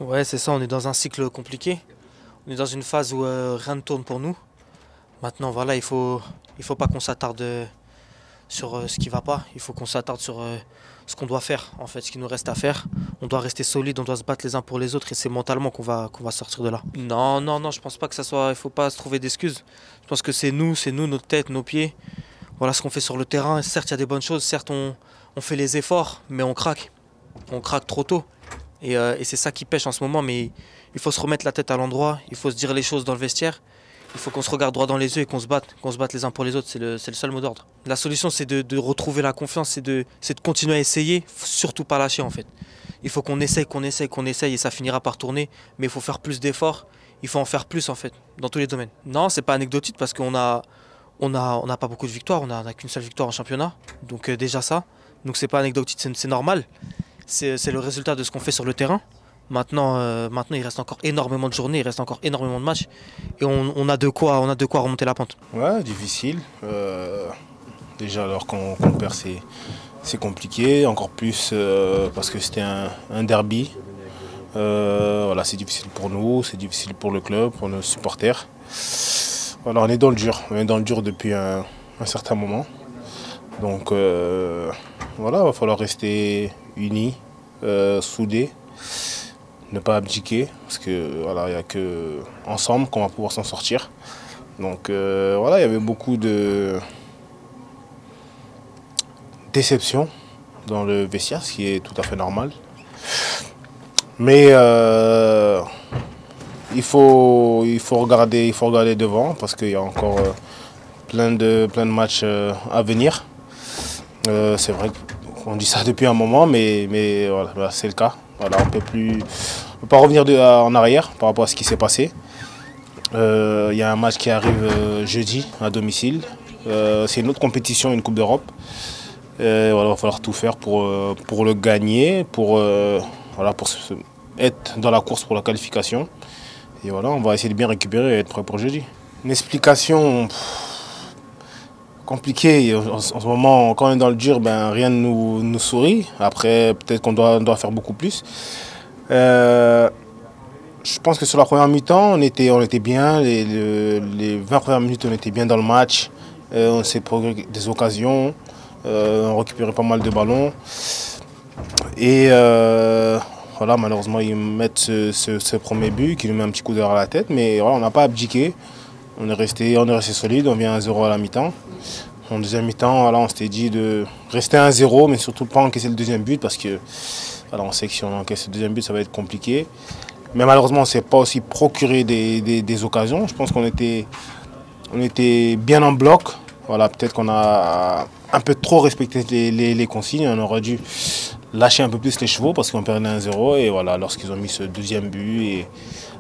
Ouais, c'est ça, on est dans un cycle compliqué. On est dans une phase où rien ne tourne pour nous. Maintenant, voilà, il faut pas qu'on s'attarde sur ce qui va pas. Il faut qu'on s'attarde sur ce qu'on doit faire, en fait, ce qui nous reste à faire. On doit rester solide, on doit se battre les uns pour les autres et c'est mentalement qu'on va sortir de là. Non, non, non, je pense pas que ça soit. Il faut pas se trouver d'excuses. Je pense que c'est nous, notre tête, nos pieds. Voilà ce qu'on fait sur le terrain. Certes, il y a des bonnes choses. Certes, on fait les efforts, mais on craque. On craque trop tôt. Et c'est ça qui pêche en ce moment, mais il faut se remettre la tête à l'endroit, il faut se dire les choses dans le vestiaire, il faut qu'on se regarde droit dans les yeux et qu'on se batte les uns pour les autres, c'est le seul mot d'ordre. La solution c'est de retrouver la confiance, c'est de continuer à essayer, faut surtout pas lâcher en fait. Il faut qu'on essaye, qu'on essaye, qu'on essaye et ça finira par tourner, mais il faut faire plus d'efforts, il faut en faire plus en fait, dans tous les domaines. Non, c'est pas anecdotique parce on n'a pas beaucoup de victoires, on a qu'une seule victoire en championnat, donc déjà ça, donc c'est pas anecdotique, c'est normal. C'est le résultat de ce qu'on fait sur le terrain. Maintenant, il reste encore énormément de journées, il reste encore énormément de matchs. Et on a on a de quoi remonter la pente. Ouais, difficile. Déjà, alors qu'on perd, c'est compliqué. Encore plus parce que c'était un derby. Voilà, c'est difficile pour nous, c'est difficile pour le club, pour nos supporters. Voilà, on est dans le dur. On est dans le dur depuis un certain moment. Donc voilà, il va falloir rester unis, soudés, ne pas abdiquer, parce que voilà, il n'y a que ensemble qu'on va pouvoir s'en sortir. Donc voilà, il y avait beaucoup de déception dans le vestiaire, ce qui est tout à fait normal. Mais il faut regarder devant, parce qu'il y a encore plein de matchs à venir. C'est vrai qu'on dit ça depuis un moment, mais voilà, c'est le cas. Voilà, on peut pas revenir en arrière par rapport à ce qui s'est passé. Il y a un match qui arrive jeudi à domicile. C'est une autre compétition, une Coupe d'Europe. Voilà, il va falloir tout faire pour le gagner, pour être dans la course pour la qualification. Et voilà, on va essayer de bien récupérer et être prêt pour jeudi. Une explication compliqué. En ce moment, quand on est dans le dur, ben, rien ne nous sourit. Après, peut-être qu'on doit faire beaucoup plus. Je pense que sur la première mi-temps, on était bien. Les 20 premières minutes, on était bien dans le match. On s'est procuré des occasions. On récupérait pas mal de ballons. Et voilà, malheureusement, ils mettent ce premier but qui nous met un petit coup d'heure à la tête. Mais voilà, on n'a pas abdiqué. On est resté solide. On vient à 0 à la mi-temps. En deuxième mi-temps, voilà, on s'était dit de rester à 1-0, mais surtout pas encaisser le deuxième but parce que voilà, on sait que si on encaisse le deuxième but, ça va être compliqué. Mais malheureusement, on ne s'est pas aussi procuré des occasions. Je pense qu'on était bien en bloc. Voilà, peut-être qu'on a un peu trop respecté les consignes. On aurait dû lâcher un peu plus les chevaux parce qu'on perdait 1-0. Et voilà, lorsqu'ils ont mis ce deuxième but, et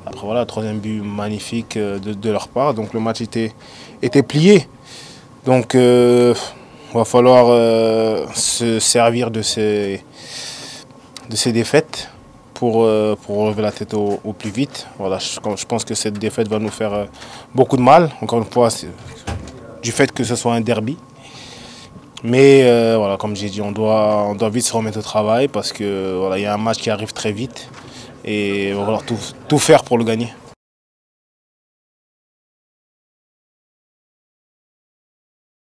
après voilà, troisième but magnifique de leur part. Donc le match était plié. Donc il va falloir se servir de ces défaites pour relever la tête au plus vite. Voilà, je pense que cette défaite va nous faire beaucoup de mal, encore une fois, du fait que ce soit un derby. Mais voilà, comme j'ai dit, on doit vite se remettre au travail parce que voilà, y a un match qui arrive très vite et il va falloir tout faire pour le gagner.